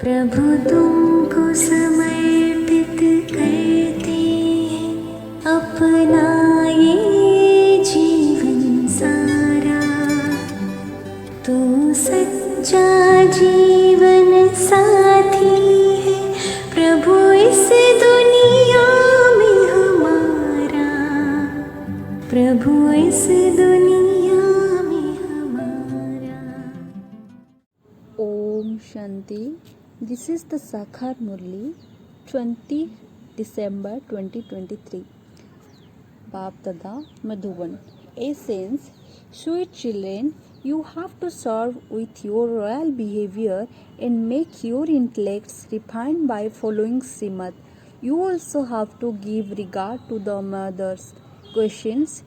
प्रभु तुमको समर्पित करते हैं अपना ये जीवन सारा। तू सच्चा जीवन साथी है प्रभु इस दुनिया में हमारा, प्रभु इस दुनिया में हमारा। Om Shanti. This is the Sakhar Murali, 20 December 2023. Bap Dada, Madhuban. Essence: sweet children, you have to serve with your royal behavior and make your intellects refined by following Srimad. You also have to give regard to the mothers. Questions: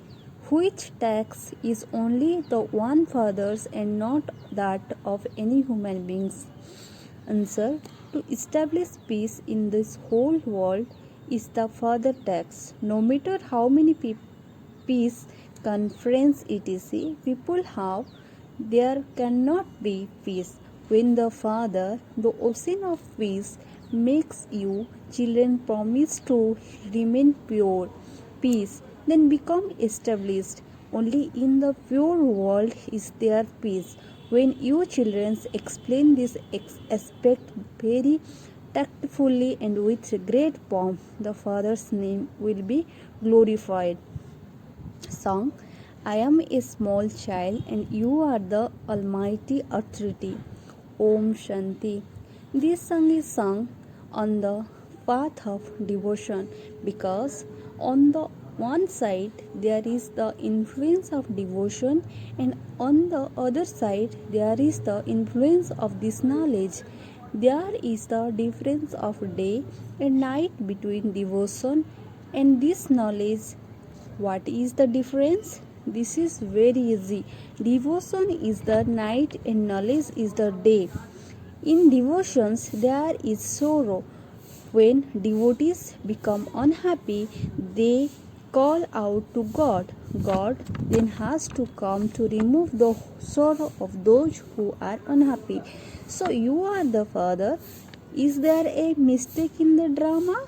which tax is only the one father's and not that of any human beings? Answer: to establish peace in this whole world is the father tax. No matter how many peace conference etc. people have, there cannot be peace when the Father, the ocean of peace, makes you children promise to remain pure. Peace then become established. Only in the pure world is there peace. When you children explain this aspect very tactfully and with great pomp, the Father's name will be glorified. Song: I am a small child and you are the Almighty Authority. Om Shanti. This song is sung on the path of devotion because on the one side there is the influence of devotion and on the other side there is the influence of this knowledge. There is the difference of day and night between devotion and this knowledge. What is the difference? This is very easy. Devotion is the night and knowledge is the day. In devotions there is sorrow. When devotees become unhappy, they call out to God. God then has to come to remove the sorrow of those who are unhappy. So you are the Father. Is there a mistake in the drama?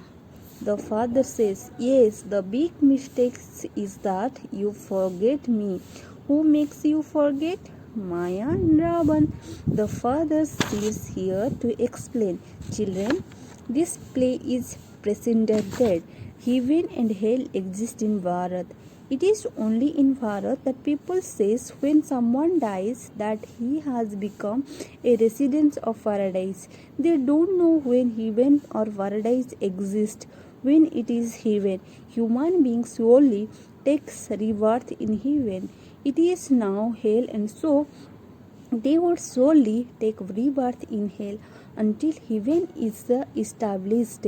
The Father says, yes, the big mistake is that you forget me. Who makes you forget? Maya and Ravan. The Father sits here to explain. Children, this play is presented. Heaven and hell exist in Bharat. It is only in Bharat that people says when someone dies that he has become a resident of paradise. They don't know when heaven or paradise exist. When it is heaven, human beings only takes rebirth in heaven. It is now hell, and so they would solely take rebirth in hell until heaven is established.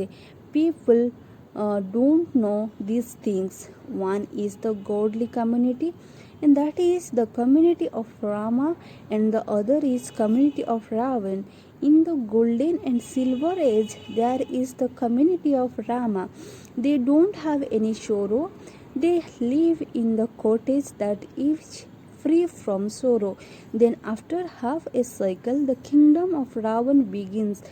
People don't know these things. One is the godly community, and that is the community of Rama, and the other is community of Ravan. In the golden and silver age, there is the community of Rama. They don't have any sorrow. They live in the cottage that is free from sorrow. Then after half a cycle, the kingdom of Ravan begins.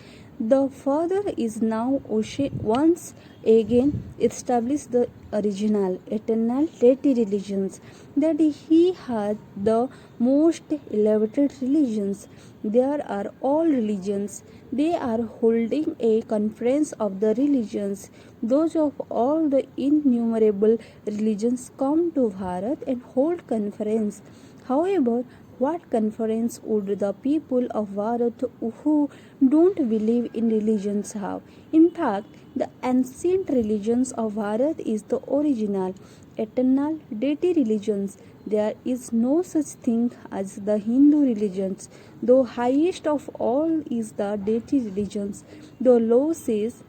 The Father is now once again established the original, eternal, deity religions, that he had the most elevated religions. There are all religions. They are holding a conference of the religions. Those of all the innumerable religions come to Bharat and hold conference. However, what conference would the people of Bharat who don't believe in religions have? In fact, the ancient religions of Bharat is the original, eternal, deity religions. There is no such thing as the Hindu religions. The highest of all is the deity religions. The law says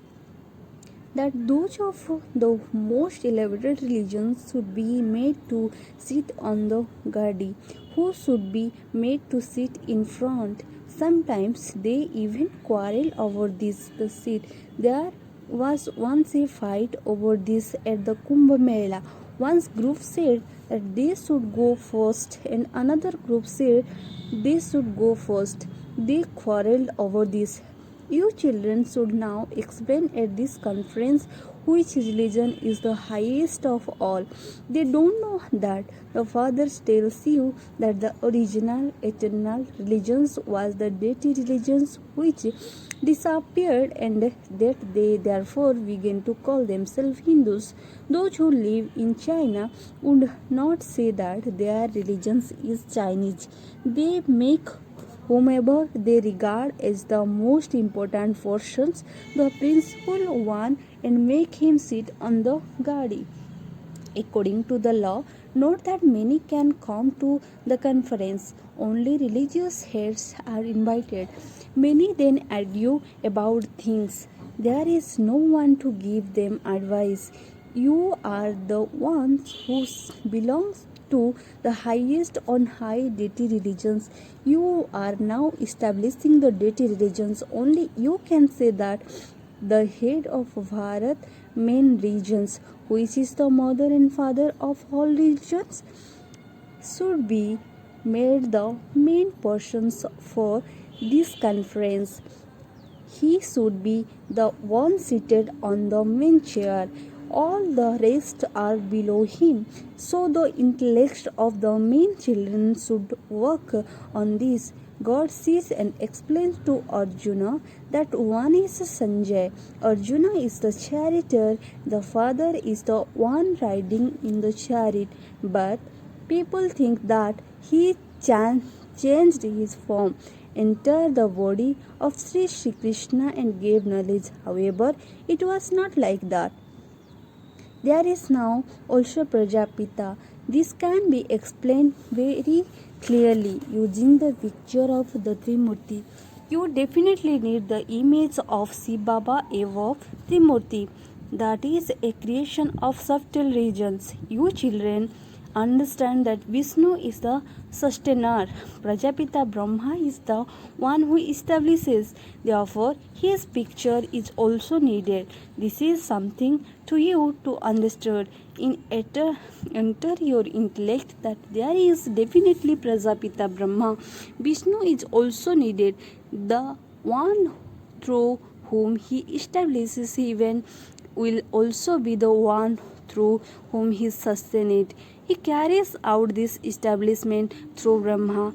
that those of the most elevated religions should be made to sit on the gadi, who should be made to sit in front. Sometimes they even quarrel over this the seat. There was once a fight over this at the Kumbh Mela. One group said that they should go first, and another group said they should go first. They quarreled over this. You children should now explain at this conference which religion is the highest of all. They don't know that the Father tells you that the original eternal religions was the deity religions which disappeared and that they therefore began to call themselves Hindus. Those who live in China would not say that their religion is Chinese. They make whomever they regard as the most important persons the principal one and make him sit on the gadi. According to the law, note that many can come to the conference. Only religious heads are invited. Many then argue about things. There is no one to give them advice. You are the ones who belongs to the highest on high deity religions. You are now establishing the deity religions. Only you can say that the head of Bharat main regions, which is the mother and father of all religions, should be made the main persons for this conference. He should be the one seated on the main chair. All the rest are below him. So the intellect of the main children should work on this. God sees and explains to Arjuna that one is Sanjay. Arjuna is the charioteer. The father is the one riding in the chariot. But people think that he changed his form, entered the body of Sri Krishna and gave knowledge. However, it was not like that. There is now also Prajapita. This can be explained very clearly using the picture of the Trimurti. You definitely need the image of Shiv Baba above Trimurti. That is a creation of subtle regions. You children understand that Vishnu is the sustainer. Prajapita Brahma is the one who establishes. Therefore, his picture is also needed. This is something to you to understand. Enter your intellect that there is definitely Prajapita Brahma. Vishnu is also needed. The one through whom he establishes heaven will also be the one through whom he sustains it. He carries out this establishment through Brahma.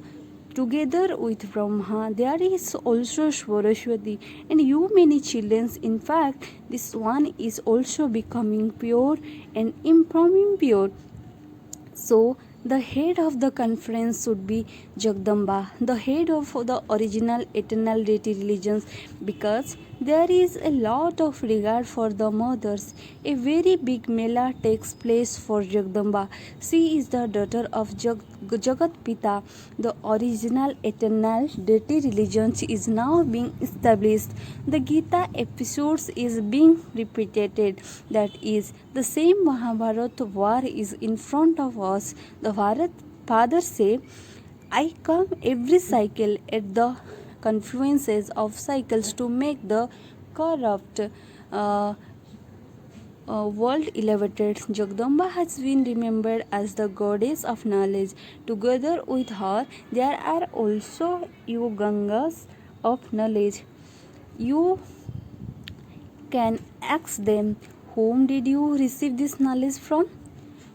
Together with Brahma, there is also Saraswati and you many children. In fact, this one is also becoming pure and improving pure. So, the head of the conference should be Jagdamba, the head of the original eternal deity religions, because there is a lot of regard for the mothers. A very big mela takes place for Jagdamba. She is the daughter of Jagat Pita. The original eternal deity religions is now being established. The Gita episodes is being repeated. That is, the same Mahabharata war is in front of us. The Bharat father say, I come every cycle at the confluences of cycles to make the corrupt world elevated. Jagdamba has been remembered as the goddess of knowledge. Together with her, there are also you Gangas of knowledge. You can ask them, whom did you receive this knowledge from?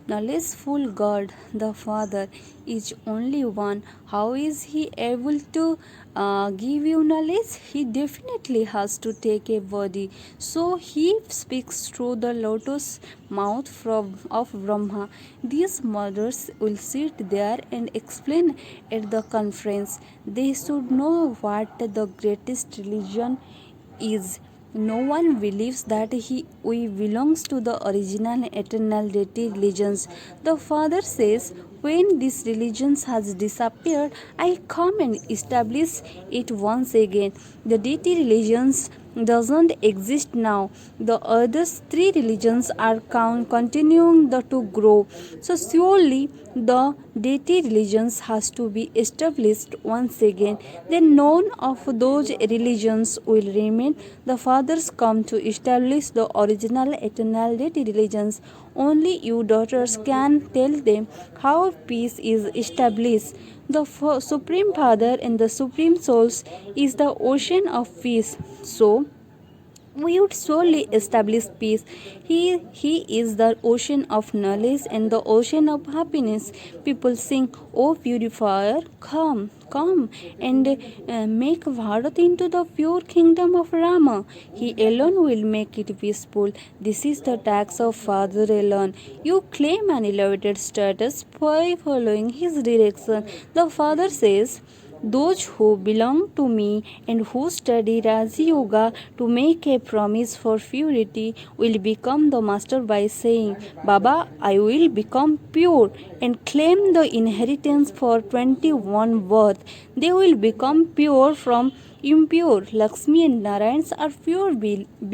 Knowledgeful God, the Father, is only one. How is He able to give you knowledge? He definitely has to take a body. So He speaks through the lotus mouth of Brahma. These mothers will sit there and explain at the conference. They should know what the greatest religion is. No one believes that we belongs to the original eternal deity religions. The Father says, when this religion has disappeared, I come and establish it once again. The deity religions doesn't exist now. The other three religions are continuing to grow. So surely the deity religions has to be established once again. Then none of those religions will remain. The fathers come to establish the original eternal deity religions. Only you daughters can tell them how peace is established. The Supreme Father and the Supreme Souls is the ocean of peace. So, we would surely establish peace. He is the ocean of knowledge and the ocean of happiness. People sing, "O purifier, come, come and make Bharat into the pure kingdom of Rama. He alone will make it peaceful. This is the task of Father alone. You claim an elevated status by following his direction." The Father says, "Those who belong to me and who study Raja Yoga to make a promise for purity will become the master by saying, 'Baba, I will become pure,' and claim the inheritance for 21 birth. They will become pure from impure. Lakshmi and Narayans are pure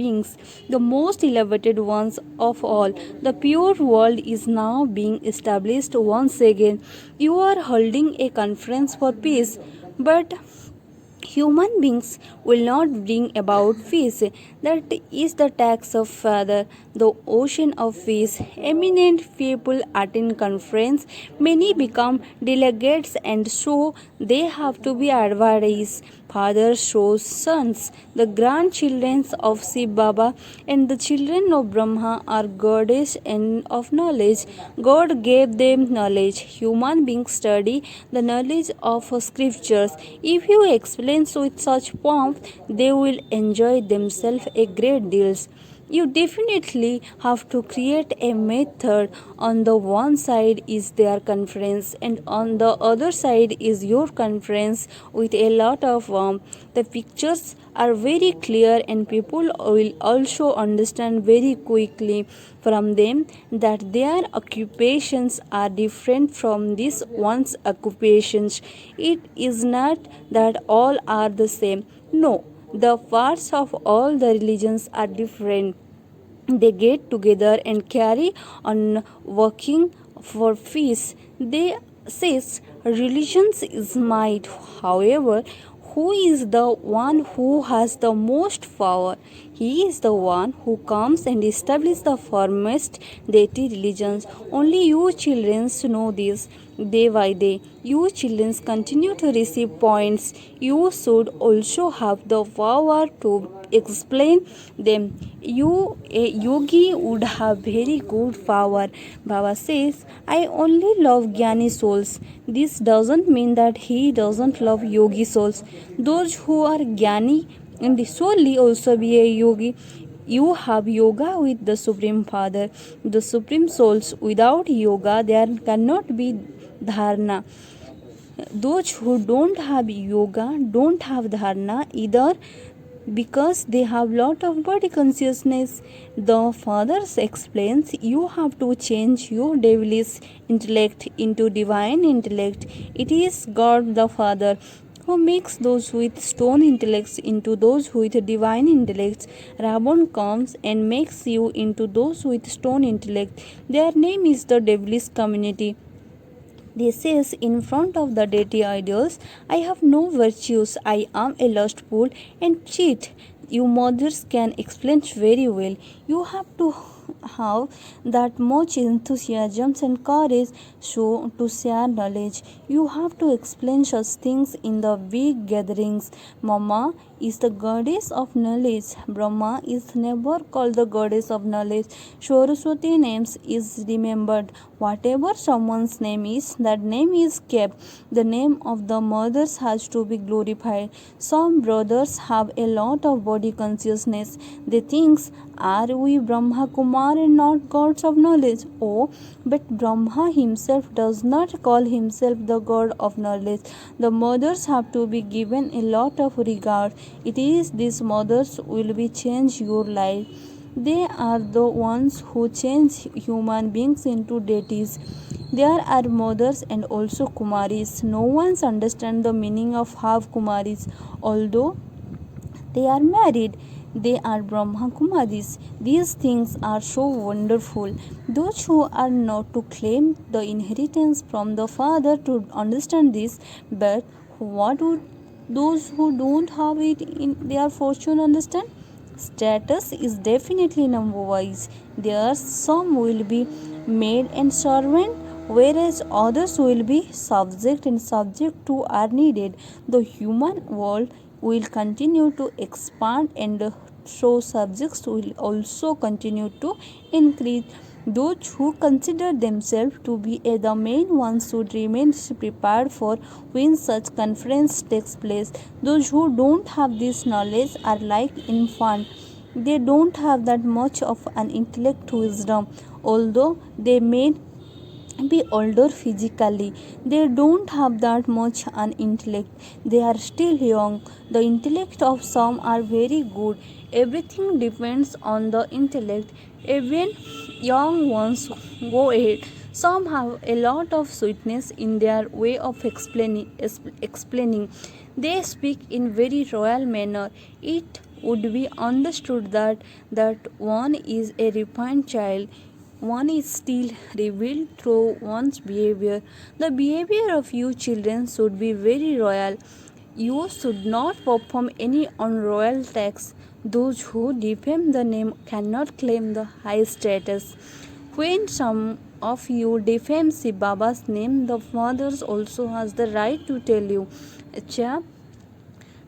beings, the most elevated ones of all. The pure world is now being established once again. You are holding a conference for peace, but human beings will not bring about peace. That is the task of Father, the ocean of peace. Eminent people attend conference. Many become delegates, and so they have to be advised. Father shows sons, the grandchildren of Shiv Baba, and the children of Brahma are goddess and of knowledge. God gave them knowledge. Human beings study the knowledge of scriptures. If you explain with such pomp, they will enjoy themselves a great deal. You definitely have to create a method. On the one side is their conference, and on the other side is your conference with a lot of warmth. The pictures are very clear, and people will also understand very quickly from them that their occupations are different from this one's occupations. It is not that all are the same. No, the parts of all the religions are different. They get together and carry on working for peace. They says religions is might. However, who is the one who has the most power? He is the one who comes and establishes the firmest deity religions. Only you children know this. Day by day, you children continue to receive points. You should also have the power to explain them. A yogi would have very good power. Baba says, "I only love Jnani souls." This doesn't mean that he doesn't love yogi souls. Those who are Jnani and solely also be a yogi. You have yoga with the Supreme Father, the Supreme Souls. Without yoga, there cannot be dharana. Those who don't have yoga don't have dharana either, because they have lot of body consciousness. The Father explains you have to change your devilish intellect into divine intellect. It is God the Father who makes those with stone intellects into those with divine intellects. Ravan comes and makes you into those with stone intellect. Their name is the devilish community. They says in front of the deity idols, "I have no virtues, I am a lustful and cheat." You mothers can explain very well. You have to have that much enthusiasm and courage to share knowledge. You have to explain such things in the big gatherings. Mama is the goddess of knowledge. Brahma is never called the goddess of knowledge. Saraswati names is remembered. Whatever someone's name is, that name is kept. The name of the mothers has to be glorified. Some brothers have a lot of body consciousness. They think, "Are we Brahma Kumar and not gods of knowledge?" Oh, but Brahma himself does not call himself the god of knowledge. The mothers have to be given a lot of regard. It is these mothers will be change your life. They are the ones who change human beings into deities. There are mothers and also Kumaris. No one understands the meaning of half Kumaris, although they are married. They are Brahma Kumaris. These things are so wonderful. Those who are not to claim the inheritance from the Father to understand this, but what would those who don't have it in their fortune understand? Status is definitely number wise. There some will be maid and servant whereas others will be subject, and subject to are needed. The human world will continue to expand, and so subjects will also continue to increase. Those who consider themselves to be the main ones should remain prepared for when such conference takes place. Those who don't have this knowledge are like infant. They don't have that much of an intellect wisdom, although they may be older physically. They don't have that much an intellect. They are still young. The intellect of some are very good. Everything depends on the intellect. Even young ones go ahead. Some have a lot of sweetness in their way of explaining. They speak in very royal manner. It would be understood that one is a refined child. One is still revealed through one's behavior. The behavior of you children should be very royal. You should not perform any unroyal acts. Those who defame the name cannot claim the high status. When some of you defame Shiv Baba's name, the fathers also has the right to tell you, Acha,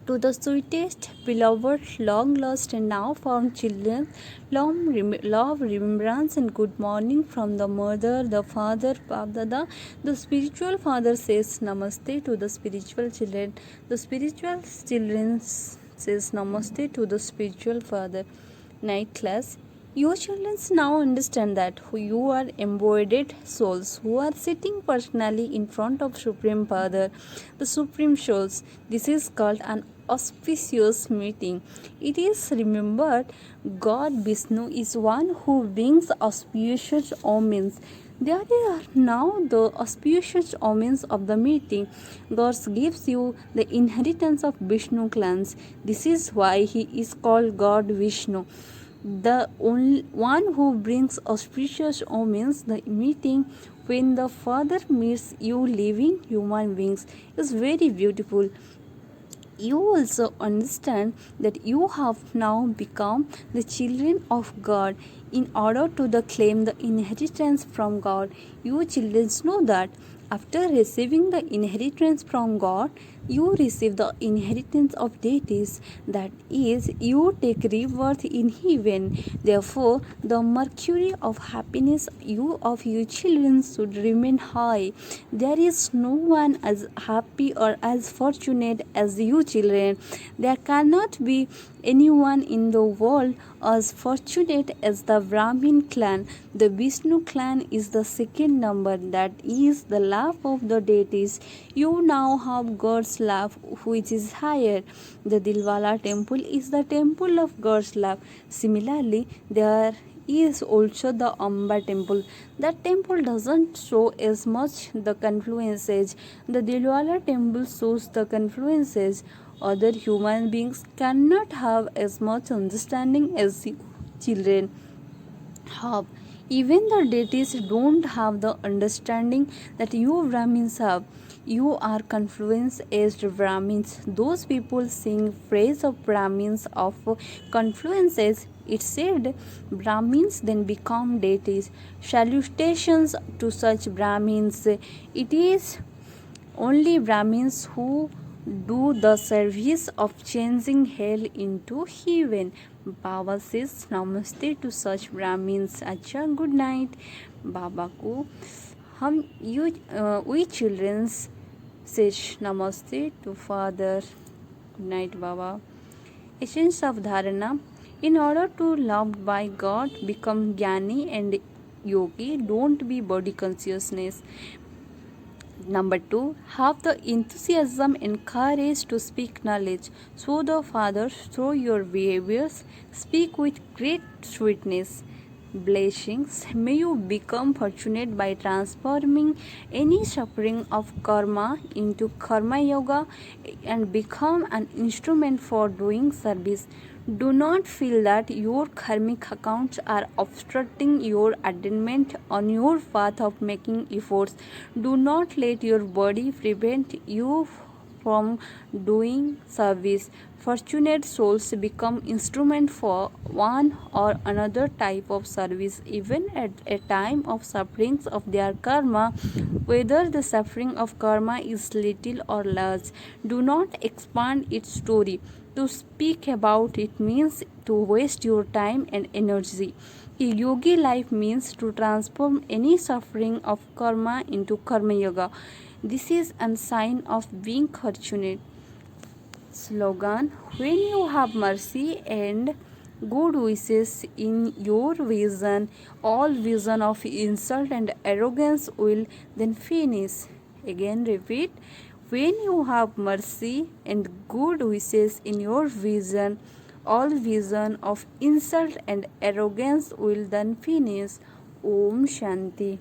to the sweetest, beloved, long lost, and now found children, love, remembrance, and good morning from the mother, the father, Bab Dada. The spiritual father says Namaste to the spiritual children. The spiritual children says Namaste to the spiritual father. Night class. You children now understand that you are embodied souls who are sitting personally in front of Supreme Father, the Supreme Souls. This is called an auspicious meeting. It is remembered God Vishnu is one who brings auspicious omens. There are now the auspicious omens of the meeting. God gives you the inheritance of Vishnu clans. This is why he is called God Vishnu, the only one who brings auspicious omens. The meeting when the Father meets you living human beings is very beautiful. You also understand that you have now become the children of God in order to claim the inheritance from God. You children know that after receiving the inheritance from God, you receive the inheritance of deities. That is, you take rebirth in heaven. Therefore, the mercury of happiness of you children should remain high. There is no one as happy or as fortunate as you children. There cannot be anyone in the world as fortunate as the Brahmin clan. The Vishnu clan is the second number, that is the love of the deities. You now have God's love, which is higher. The Dilwala temple is the temple of God's love. Similarly, there is also the Amba temple. That temple doesn't show as much the confluences. The Dilwala temple shows the confluences. Other human beings cannot have as much understanding as you children have. Even the deities don't have the understanding that you Brahmins have. You are confluence aged Brahmins. Those people sing praise of Brahmins of confluences. It said Brahmins then become deities. Salutations to such Brahmins. It is only Brahmins who do the service of changing hell into heaven. Baba says Namaste to such Brahmins. अच्छा, good night. बाबा को हम we children says Namaste to Father. Good night, Baba. Essence of Dharana. In order to loved by God, become Jnani and Yogi, don't be body consciousness. Number 2, have the enthusiasm and courage to speak knowledge. So the Father, through your behaviors, speak with great sweetness. Blessings. May you become fortunate by transforming any suffering of karma into karma yoga and become an instrument for doing service. Do not feel that your karmic accounts are obstructing your attainment on your path of making efforts. Do not let your body prevent you from doing service. Fortunate souls become instrument for one or another type of service, even at a time of sufferings of their karma, whether the suffering of karma is little or large. Do not expand its story. To speak about it means to waste your time and energy. A yogi life means to transform any suffering of karma into karma yoga. This is a sign of being fortunate. Slogan: when you have mercy and good wishes in your vision, all vision of insult and arrogance will then finish. Again, repeat: when you have mercy and good wishes in your vision, all vision of insult and arrogance will then finish. Om Shanti.